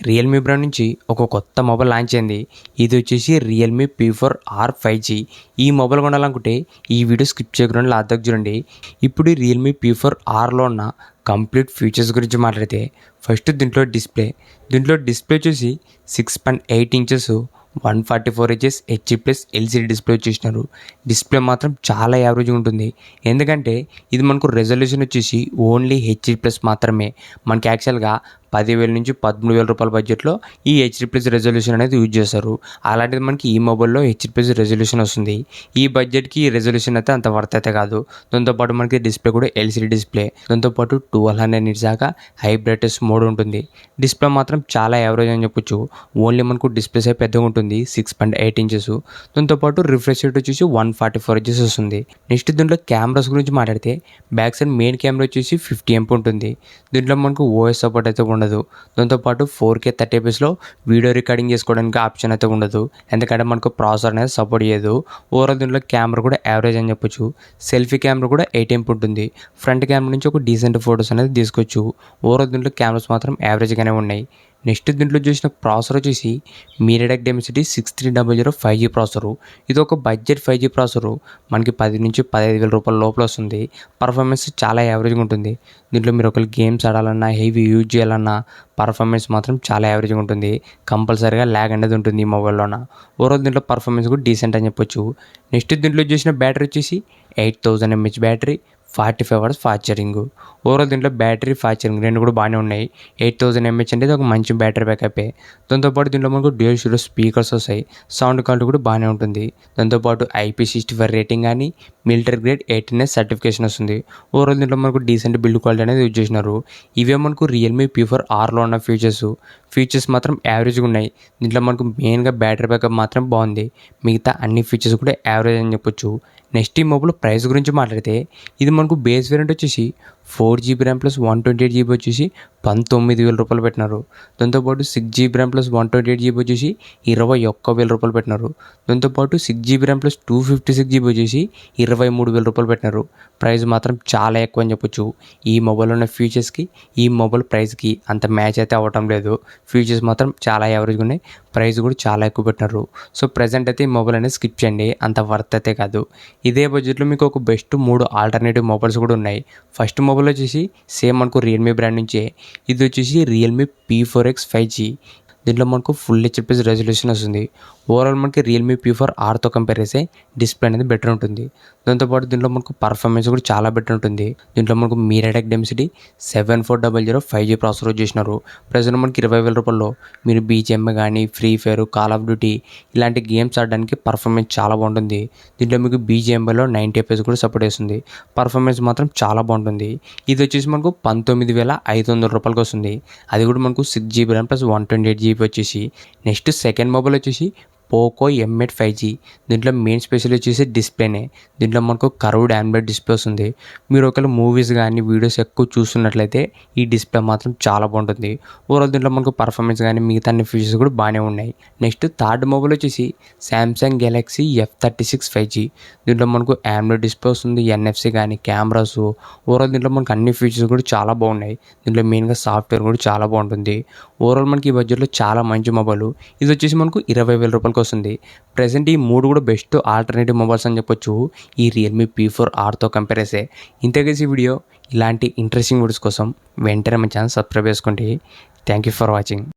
Realme brand నుంచి ఒక కొత్త మొబైల్ లాంచ్ అయింది. ఇది వచ్చేసి రియల్మీ P4R 5G. ఈ మొబైల్ కొనాలనుకుంటే ఈ వీడియో స్కిప్ చేయకుండా లాస్ట్ దాకా చూడండి. ఇప్పుడు ఈ రియల్మీ P4Rలో ఉన్న కంప్లీట్ ఫీచర్స్ గురించి మాట్లాడితే ఫస్ట్ దీంట్లో డిస్ప్లే వచ్చేసి 6.8 ఇంచెస్ 144 హెచ్ఎస్ హెచ్డి+ ఎల్సిడి డిస్ప్లే వచ్చేసినారు. డిస్ప్లే మాత్రం చాలా యావరేజ్గా ఉంటుంది. ఎందుకంటే ఇది మనకు రెజల్యూషన్ వచ్చేసి ఓన్లీ హెచ్డి+ మాత్రమే. మనకి యాక్చువల్గా 10,000 నుంచి 13,000 రూపాయల బడ్జెట్లో ఈ హెచ్డి+ రెజల్యూషన్ అనేది యూజ్ చేస్తారు. అలాంటిది మనకి ఈ మొబైల్లో హెచ్డి+ రెజల్యూషన్ వస్తుంది. ఈ బడ్జెట్కి ఈ రెజల్యూషన్ అయితే అంత వర్త్ అయితే కాదు. దాంతోపాటు మనకి డిస్ప్లే కూడా ఎల్సిడి డిస్ప్లే, దాంతోపాటు 1200 నిట్స్ దాకా హై బ్రైట్నెస్ మోడ్ ఉంటుంది. డిస్ప్లే మాత్రం చాలా యావరేజ్ అని చెప్పొచ్చు. ఓన్లీ మనకు డిస్ప్లే సైజ్ పెద్దగా ఉంటుంది, 6.8 ఇంచెస్. దాంతోపాటు రిఫ్రెష్ రేట్ వచ్చేసి 144 హెచ్ఎస్ వస్తుంది. నెక్స్ట్ దీంట్లో కెమెరాస్ గురించి మాట్లాడితే బ్యాక్ సైడ్ మెయిన్ కెమెరా వచ్చేసి 50 MP ఉంటుంది. దీంట్లో మనకు ఓఎస్ సపోర్ట్ అయితే ఉండదు. దాంతోపాటు 4K 30 fps వీడియో రికార్డింగ్ చేసుకోవడానికి ఆప్షన్ అయితే ఉండదు. ఎందుకంటే మనకు ప్రాసెసర్ అనేది సపోర్ట్ చేయదు. ఓవరాల్ దీంట్లో కెమెరా కూడా యావరేజ్ అని చెప్పొచ్చు. సెల్ఫీ కెమెరా కూడా 8 MP ఉంటుంది. ఫ్రంట్ కెమెరా నుంచి ఒక డీసెంట్ ఫొటోస్ అనేది తీసుకోవచ్చు. ఓవరాల్ దీంట్లో కెమెరాస్ మాత్రం యావరేజ్గానే ఉన్నాయి. నెక్స్ట్ దీంట్లో చూసిన ప్రాసెసర్ వచ్చేసి మీడియాటెక్ డెమెన్సిటీ 6300 5G ప్రాసెసరు. ఇది ఒక బడ్జెట్ 5G ప్రాసెసరు. మనకి 10 నుంచి 15,000 రూపాయల లోపల వస్తుంది. పర్ఫార్మెన్స్ చాలా యావరేజ్గా ఉంటుంది. దీంట్లో మీరు ఒకవేళ గేమ్స్ ఆడాలన్నా, హెవీ యూజ్ చేయాలన్నా పర్ఫార్మెన్స్ మాత్రం చాలా యావరేజ్గా ఉంటుంది. కంపల్సరీగా ల్యాగ్ అనేది ఉంటుంది ఈ మొబైల్లోన. ఓవరాల్ దీంట్లో పర్ఫార్మెన్స్ కూడా డీసెంట్ అని చెప్పొచ్చు. నెక్స్ట్ దీంట్లో చూసిన బ్యాటరీ వచ్చేసి 8000 mAh battery, 45 hours fast charging. Overall దీంట్లో బ్యాటరీ, ఫాస్ట్ ఛార్జింగ్ రెండు కూడా బాగానే ఉన్నాయి. 8000 mAh అనేది ఒక మంచి బ్యాటరీ బ్యాకప్. దాంతోపాటు దీంట్లో మనకు డ్యూయల్ స్టీరియో స్పీకర్స్ వస్తాయి. సౌండ్ క్వాలిటీ కూడా బాగానే ఉంటుంది. దాంతోపాటు IP65 రేటింగ్ కానీ మిలిటరీ గ్రేడ్ 18S సర్టిఫికేషన్ వస్తుంది. ఓవరాల్ దీంట్లో మనకు డీసెంట్ బిల్డ్ క్వాలిటీ అనేది యూజ్ చేసినారు. ఇవే మనకు రియల్మీ P4Rలో ఉన్న ఫీచర్స్ మాత్రం యావరేజ్గా ఉన్నాయి. దీంట్లో మనకు మెయిన్గా బ్యాటరీ బ్యాకప్ మాత్రం బాగుంది. మిగతా అన్ని ఫీచర్స్ కూడా యావరేజ్ అని చెప్పొచ్చు. నెక్స్ట్ ఈ మొబైల్ ప్రైస్ గురించి మాట్లాడితే ఇది మనకు బేస్ వేరియంట్ వచ్చేసి 4GB RAM + 128GB వచ్చేసి 19,000 రూపాయలు పెట్టినారు. దాంతోపాటు 6GB RAM + 128GB వచ్చేసి 21,000 రూపాయలు పెట్టినారు. దాంతోపాటు 6GB RAM + 256GB వచ్చేసి 23,000 రూపాయలు పెట్టినారు. ప్రైస్ మాత్రం చాలా ఎక్కువ అని చెప్పొచ్చు. ఈ మొబైల్ ఉన్న ఫీచర్స్కి ఈ మొబైల్ ప్రైస్కి అంత మ్యాచ్ అయితే అవ్వటం లేదు. ఫీచర్స్ మాత్రం చాలా యావరేజ్గా ఉన్నాయి. ప్రైస్ కూడా చాలా ఎక్కువ పెట్టినారు. సో ప్రజెంట్ అయితే ఈ మొబైల్ అనేది స్కిప్ చేయండి, అంత వర్త్ అయితే కాదు. ఇదే బడ్జెట్లో మీకు ఒక బెస్ట్ 3 ఆల్టర్నేటివ్ మొబైల్స్ కూడా ఉన్నాయి. ఫస్ట్ మొబైల్ వచ్చేసి సేమ్ మనకు రియల్మీ బ్రాండ్ నుంచే. ఇది వచ్చేసి రియల్మీ P4X 5G. దీంట్లో మనకు ఫుల్ హెచ్డి+ రెజల్యూషన్ వస్తుంది. ఓవరాల్ మనకి రియల్మీ P4Rతో కంపేర్ చేస్తే డిస్ప్లే అనేది బెటర్ ఉంటుంది. దాంతోపాటు దీంట్లో మనకు పర్ఫార్మెన్స్ కూడా చాలా బెటర్ ఉంటుంది. దీంట్లో మనకు MediaTek Dimensity 7400 5G processor use చేసినారు. ప్రజెంట్ మనకి 20,000 రూపాయల్లో మీరు BGM కానీ, free fire, call of duty ఇలాంటి గేమ్స్ ఆడడానికి పర్ఫార్మెన్స్ చాలా బాగుంటుంది. దీంట్లో మీకు BGMలో 90 fps కూడా సపోర్ట్ చేస్తుంది. పర్ఫార్మెన్స్ మాత్రం చాలా బాగుంటుంది. ఇది వచ్చేసి మనకు 19,500 రూపాయలకి వస్తుంది. అది కూడా మనకు 6GB RAM + 128GB వచ్చేసి. నెక్స్ట్ సెకండ్ మొబైల్ వచ్చేసి పోకో M8 5G. దీంట్లో మెయిన్ స్పెషల్ వచ్చేసి డిస్ప్లేనే. దీంట్లో మనకు కర్వ్డ్ AMOLED డిస్ప్లే వస్తుంది. మీరు ఒకవేళ మూవీస్ కానీ, వీడియోస్ ఎక్కువ చూస్తున్నట్లయితే ఈ డిస్ప్లే మాత్రం చాలా బాగుంటుంది. ఓవరాల్ దీంట్లో మనకు పర్ఫార్మెన్స్ కానీ మిగతా అన్ని ఫీచర్స్ కూడా బాగానే ఉన్నాయి. నెక్స్ట్ థర్డ్ మొబైల్ వచ్చేసి సామ్సంగ్ గెలాక్సీ F36 5G. దీంట్లో మనకు AMOLED డిస్ప్లే వస్తుంది, NFC కానీ, కెమెరాస్. ఓవరాల్ దీంట్లో మనకు అన్ని ఫీచర్స్ కూడా చాలా బాగున్నాయి. దీంట్లో మెయిన్గా సాఫ్ట్వేర్ కూడా చాలా బాగుంటుంది. ఓవరాల్ మనకి ఈ బడ్జెట్లో చాలా మంచి మొబైల్. ఇది వచ్చేసి మనకు 20,000 రూపాయలకి వస్తుంది. ప్రెసెంట్ ఈ 3 కూడా బెస్ట్ ఆల్టర్నేటివ్ మొబైల్స్ అని చెప్పొచ్చు ఈ రియల్మీ P4Rతో కంపేర్ చేస్తే. ఇంతకేసి వీడియో ఇలాంటి ఇంట్రెస్టింగ్ వీడియోస్ కోసం వెంటనే మన ఛానల్ సబ్స్క్రైబ్ చేసుకోండి. Thank you for watching.